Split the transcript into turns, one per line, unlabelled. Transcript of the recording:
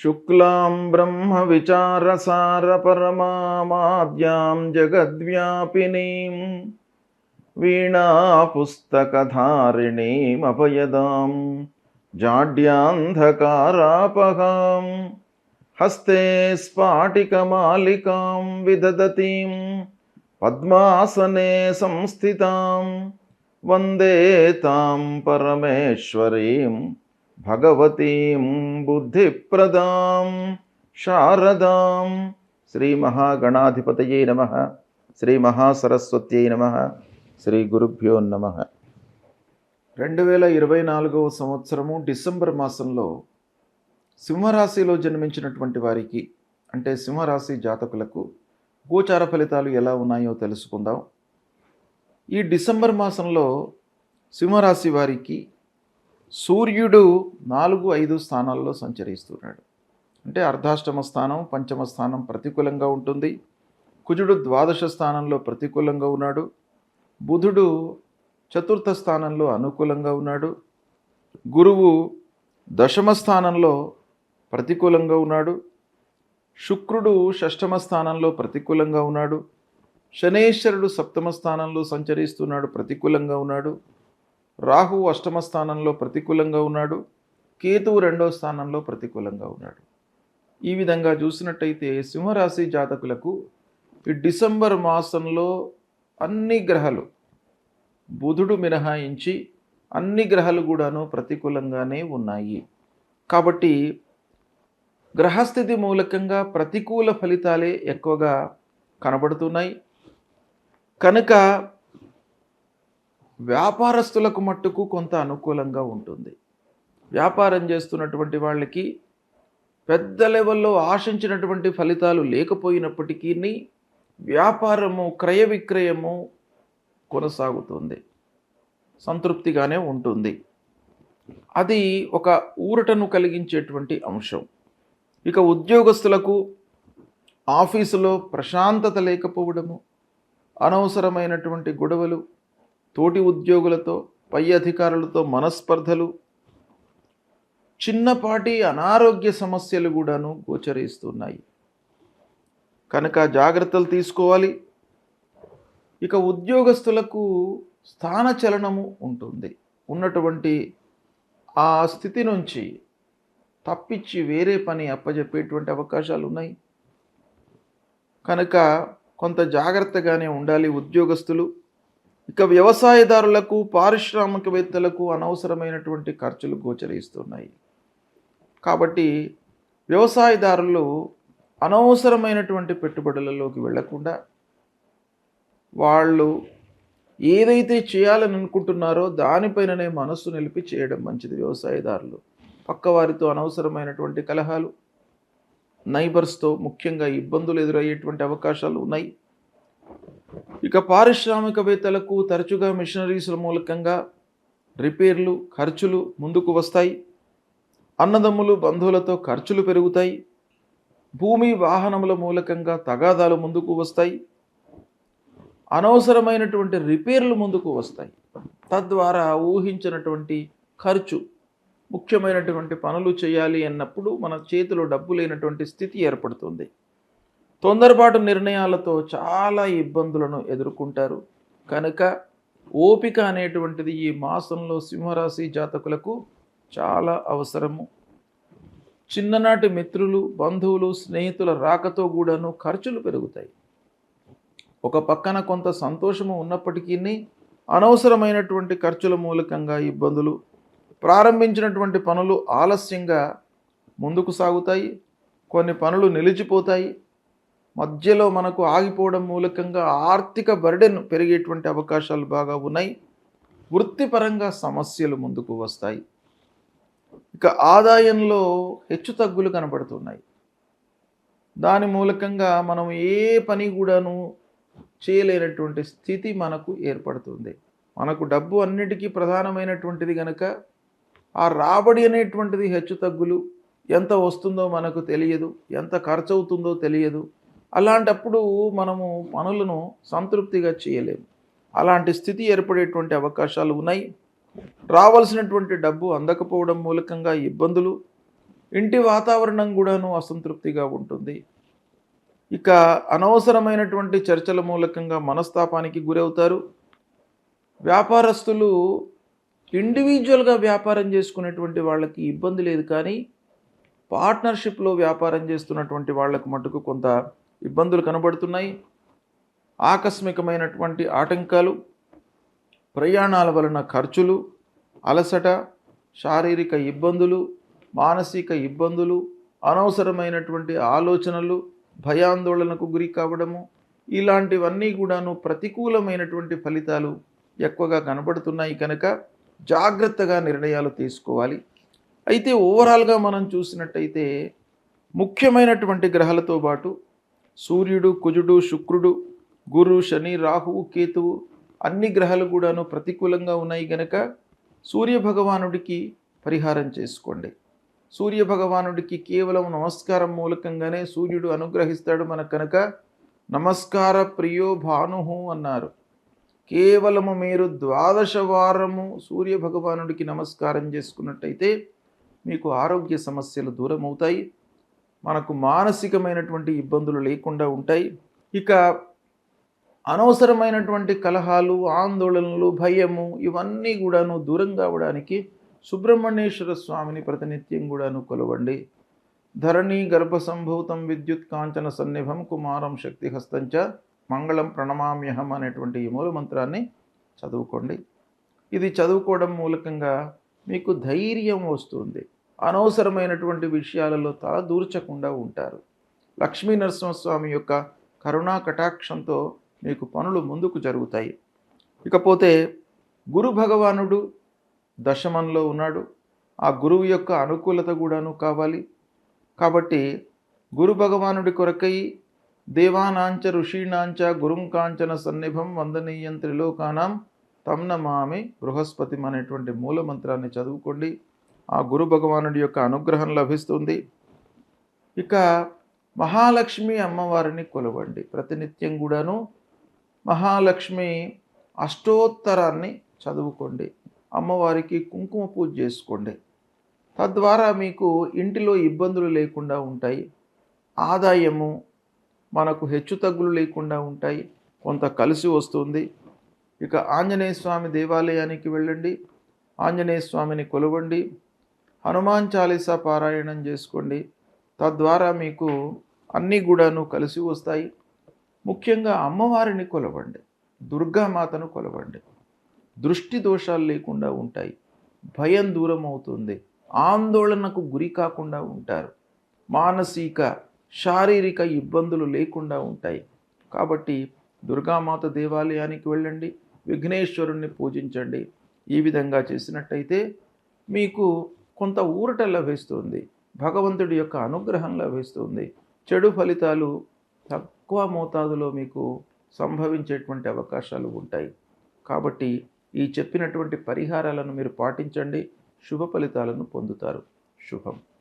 శుక్లాం బ్రహ్మవిచారసారపరమామాద్యాం జగద్వ్యాపినీం వీణాపుస్తకధారిణీమభయదాం జాడ్యాంధకారాపహాం హస్తే స్ఫాటికమాలికాం విదదతీం పద్మాసనే సంస్థితాం వందే తాం పరమేశ్వరీం భగవతీం బుద్ధిప్రదాం శారదాం. శ్రీ మహాగణాధిపతయే నమః. శ్రీ మహాసరస్వత్యై నమః. శ్రీ గురుభ్యో నమః. 2024 సంవత్సరము డిసెంబర్ మాసంలో సింహరాశిలో జన్మించినటువంటి వారికి, అంటే సింహరాశి జాతకులకు గోచార ఫలితాలు ఎలా ఉన్నాయో తెలుసుకుందాం. ఈ డిసెంబర్ మాసంలో సింహరాశి వారికి సూర్యుడు 4-5 స్థానాల్లో సంచరిస్తున్నాడు. అంటే అర్ధాష్టమ స్థానం, పంచమ స్థానం ప్రతికూలంగా ఉంటుంది. కుజుడు ద్వాదశ స్థానంలో ప్రతికూలంగా ఉన్నాడు. బుధుడు చతుర్థ స్థానంలో అనుకూలంగా ఉన్నాడు. గురువు దశమ స్థానంలో ప్రతికూలంగా ఉన్నాడు. శుక్రుడు షష్టమ స్థానంలో ప్రతికూలంగా ఉన్నాడు. శనేశ్వరుడు సప్తమ స్థానంలో సంచరిస్తున్నాడు, ప్రతికూలంగా ఉన్నాడు. రాహు అష్టమ స్థానంలో ప్రతికూలంగా ఉన్నాడు. కేతువు 2వ స్థానంలో ప్రతికూలంగా ఉన్నాడు. ఈ విధంగా చూసినట్టయితే సింహరాశి జాతకులకు ఈ డిసెంబర్ మాసంలో అన్ని గ్రహాలు, బుధుడు మినహాయించి అన్ని గ్రహాలు కూడాను ప్రతికూలంగానే ఉన్నాయి. కాబట్టి గ్రహస్థితి మూలకంగా ప్రతికూల ఫలితాలే ఎక్కువగా కనబడుతున్నాయి. కనుక వ్యాపారస్తులకు మట్టుకు కొంత అనుకూలంగా ఉంటుంది. వ్యాపారం చేస్తున్నటువంటి వాళ్ళకి పెద్ద లెవెల్లో ఆశించినటువంటి ఫలితాలు లేకపోయినప్పటికీ వ్యాపారము, క్రయ విక్రయము కొనసాగుతుంది, సంతృప్తిగానే ఉంటుంది. అది ఒక ఊరటను కలిగించేటువంటి అంశం. ఇక ఉద్యోగస్తులకు ఆఫీసులో ప్రశాంతత లేకపోవడము, అనవసరమైనటువంటి గొడవలు, తోటి ఉద్యోగులతో, పై అధికారులతో మనస్పర్ధలు, చిన్నపాటి అనారోగ్య సమస్యలు కూడాను గోచరిస్తున్నాయి. కనుక జాగ్రత్తలు తీసుకోవాలి. ఇక ఉద్యోగస్తులకు స్థానచలనము ఉంటుంది. ఉన్నటువంటి ఆ స్థితి నుంచి తప్పించి వేరే పని అప్పజెప్పేటువంటి అవకాశాలు ఉన్నాయి. కనుక కొంత జాగ్రత్తగానే ఉండాలి ఉద్యోగస్తులు. ఇక వ్యవసాయదారులకు, పారిశ్రామికవేత్తలకు అనవసరమైనటువంటి ఖర్చులు గోచరిస్తున్నాయి. కాబట్టి వ్యవసాయదారులు అనవసరమైనటువంటి పెట్టుబడులలోకి వెళ్లకుండా వాళ్ళు ఏదైతే చేయాలని అనుకుంటున్నారో దానిపైననే మనస్సు నిలిపి చేయడం మంచిది. వ్యవసాయదారులు పక్కవారితో అనవసరమైనటువంటి కలహాలు, నైబర్స్తో ముఖ్యంగా ఇబ్బందులు ఎదురయ్యేటువంటి అవకాశాలు ఉన్నాయి. ఇక పారిశ్రామికవేత్తలకు తరచుగా మిషనరీస్ల మూలకంగా రిపేర్లు, ఖర్చులు ముందుకు వస్తాయి. అన్నదమ్ములు, బంధువులతో ఖర్చులు పెరుగుతాయి. భూమి, వాహనముల మూలకంగా తగాదాలు ముందుకు వస్తాయి. అనవసరమైనటువంటి రిపేర్లు ముందుకు వస్తాయి. తద్వారా ఊహించినటువంటి ఖర్చు, ముఖ్యమైనటువంటి పనులు చేయాలి అన్నప్పుడు మన చేతిలో డబ్బు లేనటువంటి స్థితి ఏర్పడుతుంది. తొందరపాటు నిర్ణయాలతో చాలా ఇబ్బందులను ఎదుర్కొంటారు. కనుక ఓపిక అనేటువంటిది ఈ మాసంలో సింహరాశి జాతకులకు చాలా అవసరము. చిన్ననాటి మిత్రులు, బంధువులు, స్నేహితుల రాకతో కూడాను ఖర్చులు పెరుగుతాయి. ఒక పక్కన కొంత సంతోషము ఉన్నప్పటికీ అనవసరమైనటువంటి ఖర్చుల మూలకంగా ఇబ్బందులు, ప్రారంభించినటువంటి పనులు ఆలస్యంగా ముందుకు సాగుతాయి. కొన్ని పనులు నిలిచిపోతాయి. మధ్యలో మనకు ఆగిపోవడం మూలకంగా ఆర్థిక బర్డెన్ పెరిగేటువంటి అవకాశాలు బాగా ఉన్నాయి. వృత్తిపరంగా సమస్యలు ముందుకు వస్తాయి. ఇక ఆదాయంలో హెచ్చుతగ్గులు కనబడుతున్నాయి. దాని మూలకంగా మనం ఏ పని కూడాను చేయలేనటువంటి స్థితి మనకు ఏర్పడుతుంది. మనకు డబ్బు అన్నిటికీ ప్రధానమైనటువంటిది కనుక ఆ రాబడి అనేటువంటిది హెచ్చుతగ్గులు, ఎంత వస్తుందో మనకు తెలియదు, ఎంత ఖర్చు అవుతుందో తెలియదు. అలాంటప్పుడు మనము పనులను సంతృప్తిగా చేయలేము. అలాంటి స్థితి ఏర్పడేటువంటి అవకాశాలు ఉన్నాయి. రావాల్సినటువంటి డబ్బు అందకపోవడం మూలకంగా ఇబ్బందులు, ఇంటి వాతావరణం కూడాను అసంతృప్తిగా ఉంటుంది. ఇక అనవసరమైనటువంటి చర్చల మూలకంగా మనస్తాపానికి గురవుతారు. వ్యాపారస్తులు ఇండివిజువల్గా వ్యాపారం చేసుకునేటువంటి వాళ్ళకి ఇబ్బంది లేదు, కానీ పార్ట్నర్షిప్లో వ్యాపారం చేస్తున్నటువంటి వాళ్ళకు మటుకు కొంత ఇబ్బందులు కనబడుతున్నాయి. ఆకస్మికమైనటువంటి ఆటంకాలు, ప్రయాణాల వలన ఖర్చులు, అలసట, శారీరక ఇబ్బందులు, మానసిక ఇబ్బందులు, అనవసరమైనటువంటి ఆలోచనలు, భయాందోళనకు గురి కావడము, ఇలాంటివన్నీ కూడాను ప్రతికూలమైనటువంటి ఫలితాలు ఎక్కువగా కనబడుతున్నాయి. కనుక జాగ్రత్తగా నిర్ణయాలు తీసుకోవాలి. అయితే ఓవరాల్గా మనం చూసినట్టయితే ముఖ్యమైనటువంటి గ్రహాలతో పాటు సూర్యుడు, కుజుడు, శుక్రుడు, గురు, శని, రాహువు, కేతువు అన్ని గ్రహాలు కూడాను ప్రతికూలంగా ఉన్నాయి. కనుక సూర్యభగవానుడికి పరిహారం చేసుకోండి. సూర్యభగవానుడికి కేవలం నమస్కారం మూలకంగానే సూర్యుడు అనుగ్రహిస్తాడు మనకు. కనుక నమస్కార ప్రియో భానుహు అన్నారు. కేవలము మీరు 12 వారము సూర్యభగవానుడికి నమస్కారం చేసుకున్నట్టయితే మీకు ఆరోగ్య సమస్యలు దూరం అవుతాయి, మనకు మానసికమైనటువంటి ఇబ్బందులు లేకుండా ఉంటాయి. ఇక అనవసరమైనటువంటి కలహాలు, ఆందోళనలు, భయము ఇవన్నీ కూడాను దూరం కావడానికి సుబ్రహ్మణ్యేశ్వర స్వామిని ప్రతినిత్యం కూడాను కొలవండి. ధరణి గర్భసంభూతం విద్యుత్ కాంచన సన్నిభం కుమారం శక్తిహస్తంచ మంగళం ప్రణమామ్యహం అనేటువంటి ఈ మూల మంత్రాన్ని చదువుకోండి. ఇది చదువుకోవడం మూలకంగా మీకు ధైర్యం వస్తుంది. అనవసరమైనటువంటి విషయాలలో తల దూర్చకుండా ఉంటారు. లక్ష్మీ నరసింహస్వామి యొక్క కరుణా కటాక్షంతో మీకు పనులు ముందుకు జరుగుతాయి. ఇకపోతే గురు భగవానుడు దశమంలో ఉన్నాడు. ఆ గురువు యొక్క అనుకూలత కూడాను కావాలి. కాబట్టి గురు భగవానుడి కొరకై దేవానాంచ ఋషీణాంచ గురుం కాంచన సన్నిభం వందనీయం త్రిలోకానాం తం నమామి బృహస్పతి అనేటువంటి మూల మంత్రాన్ని చదువుకోండి. ఆ గురు భగవానుడి యొక్క అనుగ్రహం లభిస్తుంది. ఇక మహాలక్ష్మి అమ్మవారిని కొలవండి. ప్రతినిత్యం కూడాను మహాలక్ష్మి అష్టోత్తరాన్ని చదువుకోండి. అమ్మవారికి కుంకుమ పూజ చేసుకోండి. తద్వారా మీకు ఇంటిలో ఇబ్బందులు లేకుండా ఉంటాయి. ఆదాయము మనకు హెచ్చుతగ్గులు లేకుండా ఉంటాయి. కొంత కలిసి వస్తుంది. ఇక ఆంజనేయ స్వామి దేవాలయానికి వెళ్ళండి. ఆంజనేయ స్వామిని కొలవండి. హనుమాన్ చాలీసా పారాయణం చేసుకోండి. తద్వారా మీకు అన్నీ కూడాను కలిసి వస్తాయి. ముఖ్యంగా అమ్మవారిని కొలవండి. దుర్గామాతను కొలవండి. దృష్టి దోషాలు లేకుండా ఉంటాయి. భయం దూరం అవుతుంది. ఆందోళనకు గురి కాకుండా ఉంటారు. మానసిక శారీరక ఇబ్బందులు లేకుండా ఉంటాయి. కాబట్టి దుర్గామాత దేవాలయానికి వెళ్ళండి. విఘ్నేశ్వరుణ్ణి పూజించండి. ఈ విధంగా చేసినట్టయితే మీకు కొంత ఊరట లభిస్తుంది. భగవంతుడి యొక్క అనుగ్రహం లభిస్తుంది. చెడు ఫలితాలు తక్కువ మోతాదులో మీకు సంభవించేటువంటి అవకాశాలు ఉంటాయి. కాబట్టి ఈ చెప్పినటువంటి పరిహారాలను మీరు పాటించండి. శుభ ఫలితాలను పొందుతారు. శుభం.